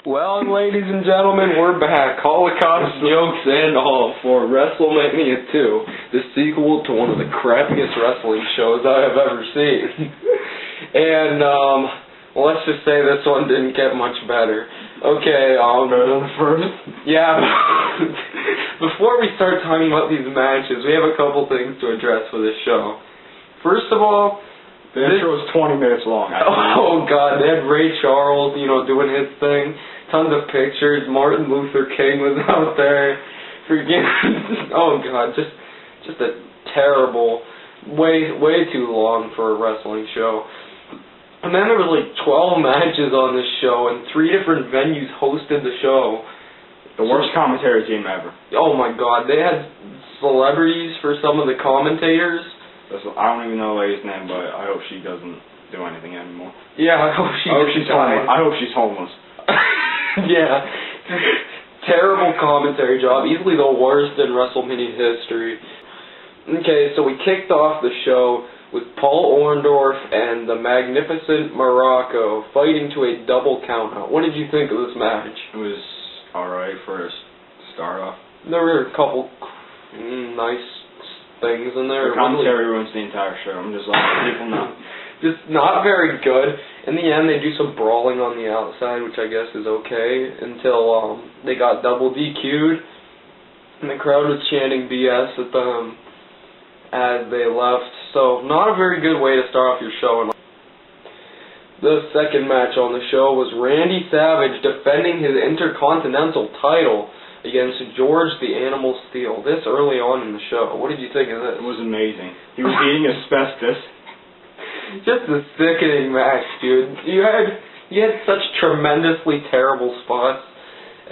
Well, ladies and gentlemen, we're back. Holocaust jokes and all for Wrestlemania 2, the sequel to one of the crappiest wrestling shows I have ever seen. And, well, let's just say this one didn't get much better. Okay, better than the first? Yeah, before we start talking about these matches, we have a couple things to address for this show. First of all, the intro was 20 minutes long. Oh, God, they had Ray Charles, doing his thing. Tons of pictures. Martin Luther King was out there. Freaking, oh, God, just a terrible, way too long for a wrestling show. And then there was like 12 matches on this show, and 3 different venues hosted the show. The worst commentary team ever. Oh, my God, they had celebrities for some of the commentators. I don't even know the lady's name, but I hope she doesn't do anything anymore. Yeah, I hope she's homeless. I hope she's homeless. Yeah. Terrible commentary job. Easily the worst in WrestleMania history. Okay, so we kicked off the show with Paul Orndorff and the Magnificent Morocco fighting to a double countout. What did you think of this match? It was alright for a start off. There were a couple nice things in there. The commentary ruins the entire show. I'm just letting people know. Just not very good. In the end, they do some brawling on the outside, which I guess is okay, until they got double DQ'd, and the crowd was chanting BS at them as they left. So, not a very good way to start off your show. The second match on the show was Randy Savage defending his Intercontinental title against George the Animal Steel this early on in the show. What did you think of this? It was amazing. He was eating asbestos. Just a sickening match, dude. You had such tremendously terrible spots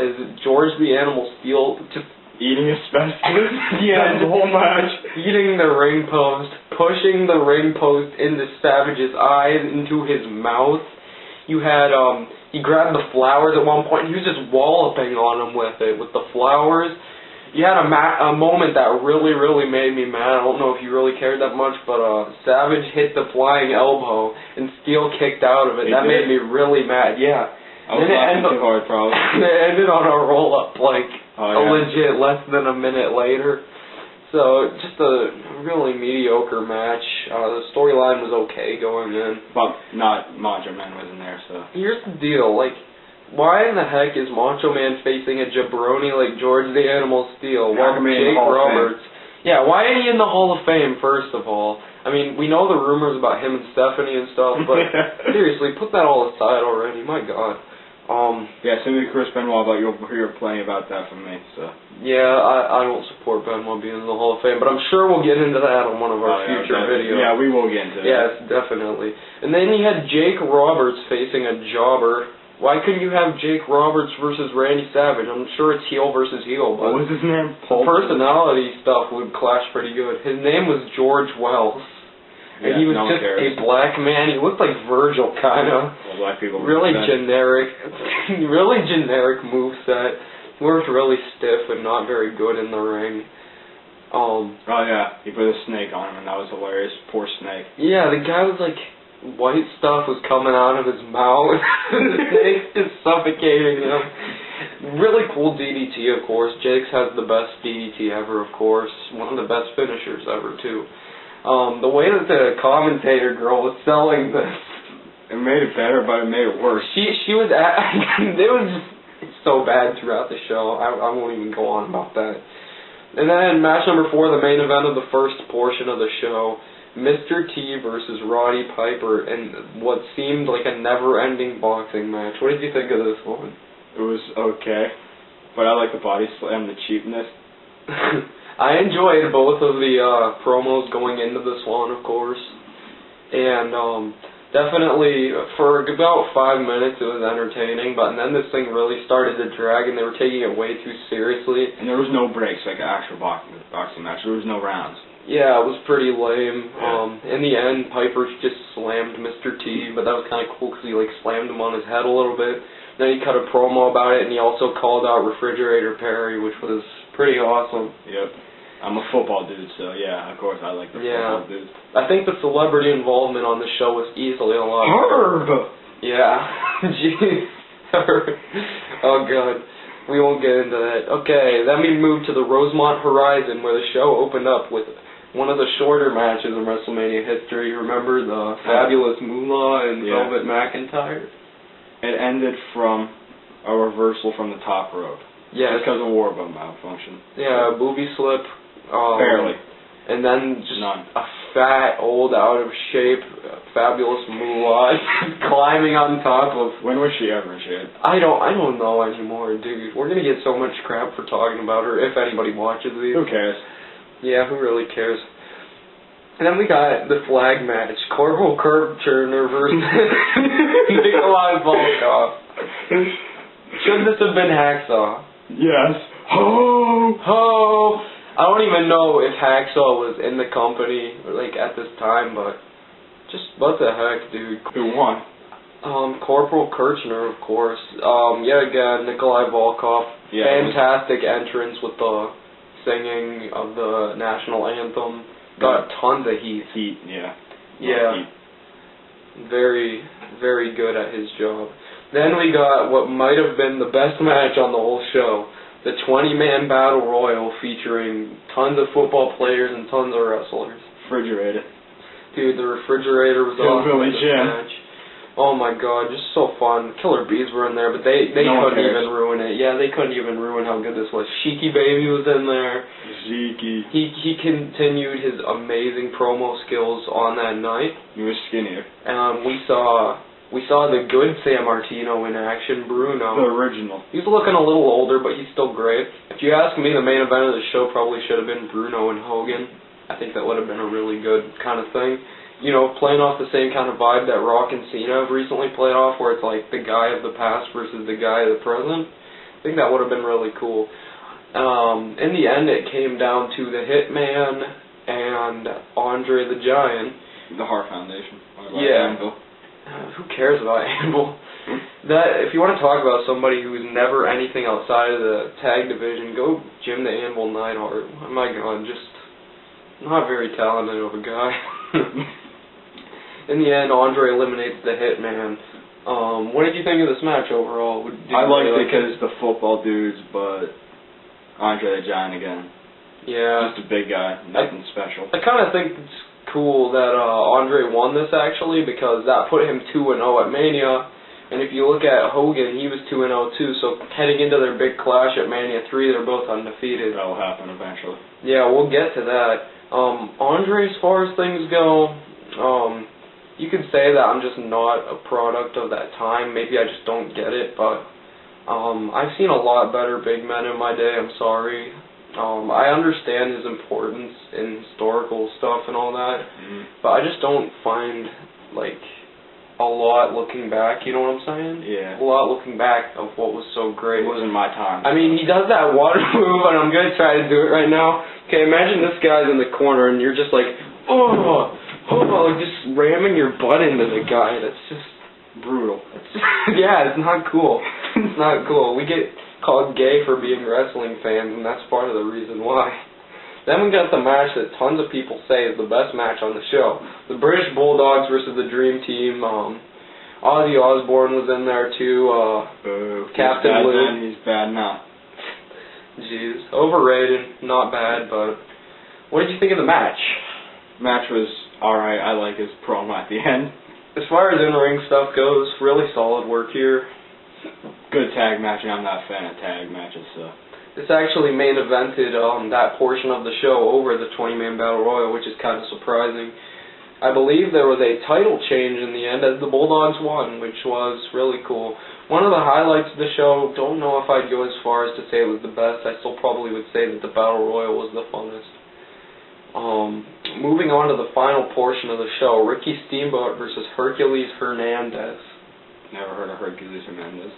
as George the Animal Steel just eating asbestos. Yeah, the whole match. Eating the ring post, pushing the ring post into Savage's eyes, into his mouth. You had he grabbed the flowers at one point. He was just walloping on him with the flowers. You had a moment that really made me mad. I don't know if you really cared that much, but Savage hit the flying elbow and Steel kicked out of it. That made me really mad. Yeah. I was laughing too hard, probably. It ended on a roll-up, like a legit less than a minute later. So, just a really mediocre match. The storyline was okay going in. But not Macho Man wasn't there, so. Here's the deal, why in the heck is Macho Man facing a jabroni like George the Animal Steel? While Jake Roberts... Yeah, why ain't he in the Hall of Fame, first of all? I mean, we know the rumors about him and Stephanie and stuff, but seriously, put that all aside already, my God. Yeah, send me to Chris Benoit, but you'll hear plenty about that from me, so. Yeah, I don't support Benoit being in the Hall of Fame, but I'm sure we'll get into that on one of our future videos. Yeah, we will get into that. Yes, definitely. And then you had Jake Roberts facing a jobber. Why couldn't you have Jake Roberts versus Randy Savage? I'm sure it's heel versus heel, but what was his name? The personality stuff would clash pretty good. His name was George Wells. And he was just a black man. He looked like Virgil, kind of. Well, black people really generic moveset. Worked really stiff and not very good in the ring. Oh yeah, he put a snake on him, and that was hilarious. Poor snake. Yeah, the guy was like, white stuff was coming out of his mouth. The snake is suffocating him. Really cool DDT, of course. Jake's has the best DDT ever, of course. One of the best finishers ever, too. The way that the commentator girl was selling this, it made it better, but it made it worse. She was it was just so bad throughout the show. I won't even go on about that. And then match number 4, the main event of the first portion of the show, Mr. T versus Roddy Piper, and what seemed like a never-ending boxing match. What did you think of this one? It was okay, but I like the body slam, the cheapness. I enjoyed both of the promos going into this one, of course, and definitely for about 5 minutes it was entertaining, but then this thing really started to drag and they were taking it way too seriously. And there was no breaks like an actual boxing match. There was no rounds. Yeah, it was pretty lame. In the end, Piper just slammed Mr. T, but that was kind of cool because he slammed him on his head a little bit. Then he cut a promo about it, and he also called out Refrigerator Perry, which was pretty awesome. Yep. I'm a football dude, so yeah, of course I like the football dudes. I think the celebrity involvement on the show was easily a lot. Herb! Yeah. Jeez. Oh god, we won't get into that. Okay, then we moved to the Rosemont Horizon, where the show opened up with one of the shorter matches in WrestleMania history. Remember the Fabulous Moolah and Velvet McIntyre? It ended from a reversal from the top rope. Yes. Because of Warbow malfunction. Yeah, a booby slip. Barely. And then just None. a fat, old, out of shape, Fabulous Moolah climbing on top of. When was she ever in shape? I don't know anymore, dude. We're gonna get so much crap for talking about her if anybody watches these. Who cares? Yeah, who really cares? And then we got the flag match: Corporal Kurt Turner versus Nikolai Volkov. Should this have been Hacksaw? Yes. Ho! Ho! I don't even know if Hacksaw was in the company, like, at this time, but just what the heck, dude. Who won? Corporal Kirchner, of course. Yet again, Nikolai Volkov. Yeah, fantastic entrance with the singing of the national anthem. Got tons of heat. Yeah. Yeah. Very, very good at his job. Then we got what might have been the best match on the whole show. The 20-man Battle Royal featuring tons of football players and tons of wrestlers. Refrigerated. Dude, the refrigerator was awesome in this match. Oh my god, just so fun. Killer Bees were in there, but they couldn't even ruin it. Yeah, they couldn't even ruin how good this was. Sheiky Baby was in there. Zeke. He continued his amazing promo skills on that night. He was skinnier. We saw the good San Martino in action, Bruno. The original. He's looking a little older, but he's still great. If you ask me, the main event of the show probably should have been Bruno and Hogan. I think that would have been a really good kind of thing. You know, playing off the same kind of vibe that Rock and Cena have recently played off, where it's like the guy of the past versus the guy of the present. I think that would have been really cool. In the end, it came down to the Hitman and Andre the Giant. The Hart Foundation. Yeah. Who cares about Anvil? That if you want to talk about somebody who's never anything outside of the tag division, go Jim the Anvil Neidhart. Oh my god, just not very talented of a guy. In the end, Andre eliminates the Hitman. What did you think of this match overall? I liked it because the football dudes, but Andre the Giant again. Yeah. Just a big guy, nothing special. I kind of think it's cool that Andre won this actually, because that put him 2-0 at Mania. And if you look at Hogan, he was 2-0 too, so heading into their big clash at Mania 3, they're both undefeated. That will happen eventually. Yeah, we'll get to that. Andre, as far as things go, you could say that I'm just not a product of that time. Maybe I just don't get it, but I've seen a lot better big men in my day, I'm sorry. I understand his importance in historical stuff and all that, but I just don't find, like, a lot looking back, you know what I'm saying? Yeah. A lot looking back of what was so great. It wasn't my time. I mean, he does that water move, and I'm going to try to do it right now. Okay, imagine this guy's in the corner, and you're just like, like just ramming your butt into the guy. That's just brutal. Yeah, it's not cool. It's not cool. We get called gay for being wrestling fans, and that's part of the reason why. Then we got the match that tons of people say is the best match on the show. The British Bulldogs versus the Dream Team. Ozzy Osbourne was in there too. Captain Lou. He's bad now. Jeez. Overrated. Not bad, but what did you think of the match? Match was alright. I like his promo at the end. As far as in-ring stuff goes, really solid work here. Good tag match, and I'm not a fan of tag matches, so. This actually main evented that portion of the show over the 20-man Battle Royal, which is kind of surprising. I believe there was a title change in the end as the Bulldogs won, which was really cool. One of the highlights of the show, don't know if I'd go as far as to say it was the best. I still probably would say that the Battle Royal was the funnest. Moving on to the final portion of the show, Ricky Steamboat versus Hercules Hernandez. Never heard of Hercules Hernandez.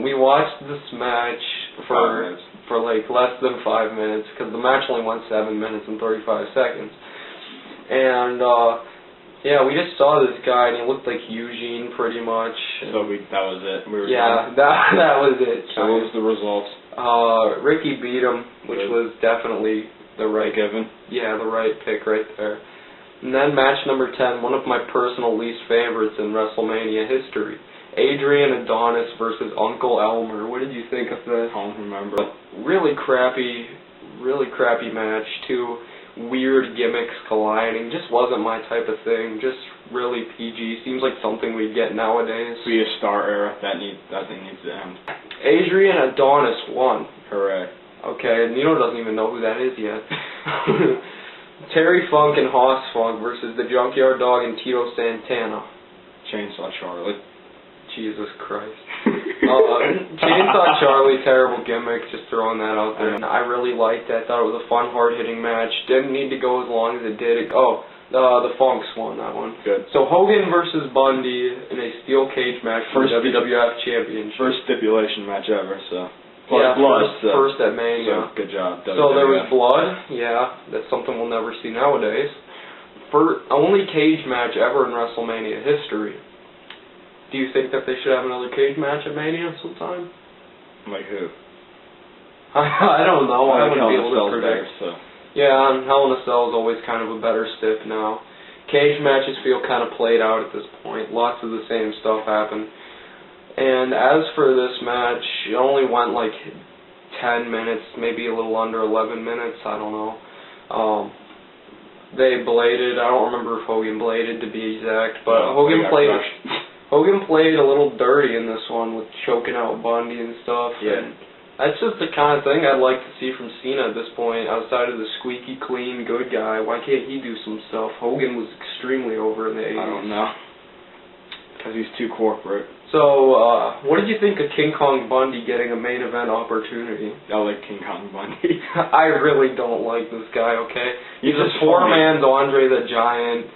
We watched this match for like less than 5 minutes, because the match only went 7 minutes and 35 seconds. And yeah, we just saw this guy, and he looked like Eugene pretty much. So that was it. That was it. So what was the results? Ricky beat him, which was definitely the right given. Yeah, the right pick right there. And then match number 10, one of my personal least favorites in WrestleMania history. Adrian Adonis versus Uncle Elmer. What did you think of this? I don't remember. Really crappy match. Two weird gimmicks colliding. Just wasn't my type of thing. Just really PG. Seems like something we'd get nowadays. Be a star era. That thing needs to end. Adrian Adonis won. Hooray. Okay, Nino doesn't even know who that is yet. Terry Funk and Hoss Funk versus the Junkyard Dog and Tito Santana. Chainsaw Charlie. Jesus Christ. Chainsaw Charlie, terrible gimmick, just throwing that out there. I really liked it. I thought it was a fun, hard-hitting match. Didn't need to go as long as it did. The Funks won that one. Good. So Hogan versus Bundy in a steel cage match for the WWF Championship. First stipulation match ever, so. Yeah, blood, first at Mania. So, good job, WWF. So there was blood, yeah, that's something we'll never see nowadays. Only cage match ever in WrestleMania history. Do you think that they should have another cage match at Mania sometime? Like who? I don't know, I wouldn't be able to predict. So. Yeah, and Hell in a Cell is always kind of a better stick now. Cage matches feel kind of played out at this point. Lots of the same stuff happen. And as for this match, it only went like 10 minutes, maybe a little under 11 minutes, I don't know. They bladed, I don't remember if Hogan bladed to be exact, but Hogan played a little dirty in this one with choking out Bundy and stuff. Yeah. And that's just the kind of thing I'd like to see from Cena at this point, outside of the squeaky clean good guy. Why can't he do some stuff? Hogan was extremely over in the 80s. I don't know. Because he's too corporate. So, what did you think of King Kong Bundy getting a main event opportunity? I like King Kong Bundy. I really don't like this guy, okay? He's a poor man's Andre the Giant.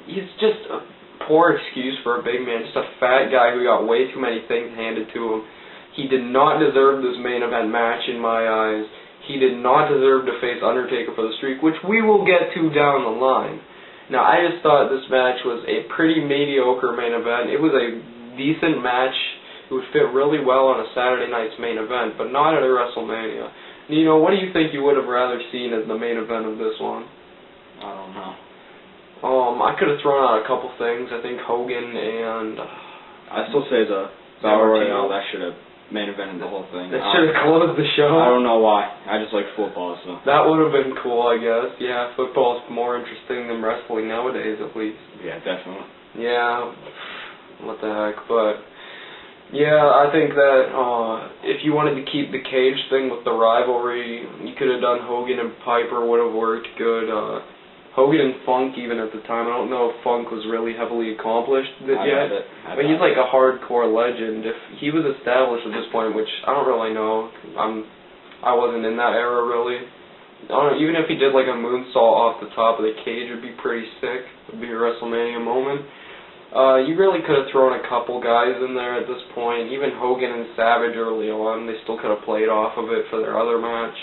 He's just a poor excuse for a big man. Just a fat guy who got way too many things handed to him. He did not deserve this main event match in my eyes. He did not deserve to face Undertaker for the streak, which we will get to down the line. Now, I just thought this match was a pretty mediocre main event. It was a decent match. It would fit really well on a Saturday night's main event, but not at a WrestleMania. Nino, what do you think you would have rather seen as the main event of this one? I don't know. I could have thrown out a couple things. I think Hogan and... I still say the Battle Royale, that should have main evented the whole thing. That should have closed the show. I don't know why. I just like football, so. That would have been cool, I guess. Yeah, football's more interesting than wrestling nowadays, at least. Yeah, definitely. Yeah, what the heck, but... Yeah, I think that if you wanted to keep the cage thing with the rivalry, you could have done Hogan and Piper, would have worked good. Hogan and Funk even at the time. I don't know if Funk was really heavily accomplished yet, but he's like a hardcore legend. If he was established at this point, which I don't really know, I wasn't in that era really. I don't know, even if he did like a moonsault off the top of the cage, it'd be pretty sick. It'd be a WrestleMania moment. You really could have thrown a couple guys in there at this point. Even Hogan and Savage early on, they still could have played off of it for their other match.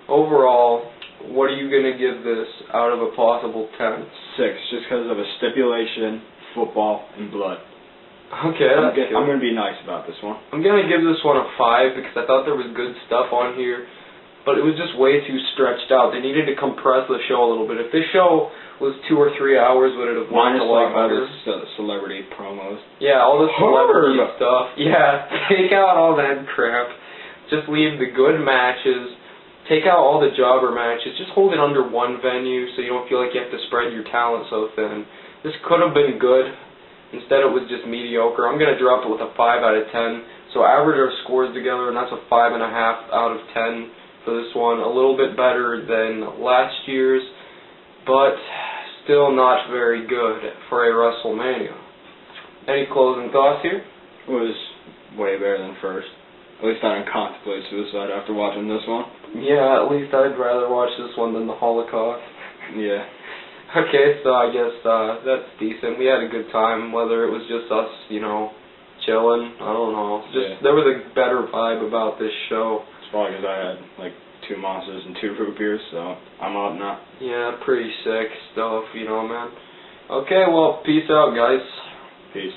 Overall, what are you going to give this out of a possible 10? 6, just because of a stipulation, football, and blood. Okay, I'm going to be nice about this one. I'm going to give this one a 5 because I thought there was good stuff on here, but it was just way too stretched out. They needed to compress the show a little bit. If this show was 2 or 3 hours, would it have worked a lot better? All the celebrity promos. Yeah, all the celebrity stuff. Yeah, take out all that crap. Just leave the good matches. Take out all the jobber matches. Just hold it under one venue so you don't feel like you have to spread your talent so thin. This could have been good. Instead it was just mediocre. I'm going to drop it with a 5 out of 10. So average our scores together, and that's a 5.5 out of 10 for this one. A little bit better than last year's, but still not very good for a WrestleMania. Any closing thoughts here? It was way better than first. At least I didn't contemplate suicide after watching this one. Yeah, at least I'd rather watch this one than the Holocaust. Yeah. Okay, so I guess that's decent. We had a good time, whether it was just us, chilling. I don't know. There was a better vibe about this show. It's probably because I had like 2 monsters and 2 root beers, so I'm up now. Yeah, pretty sick stuff, man. Okay, well, peace out, guys. Peace.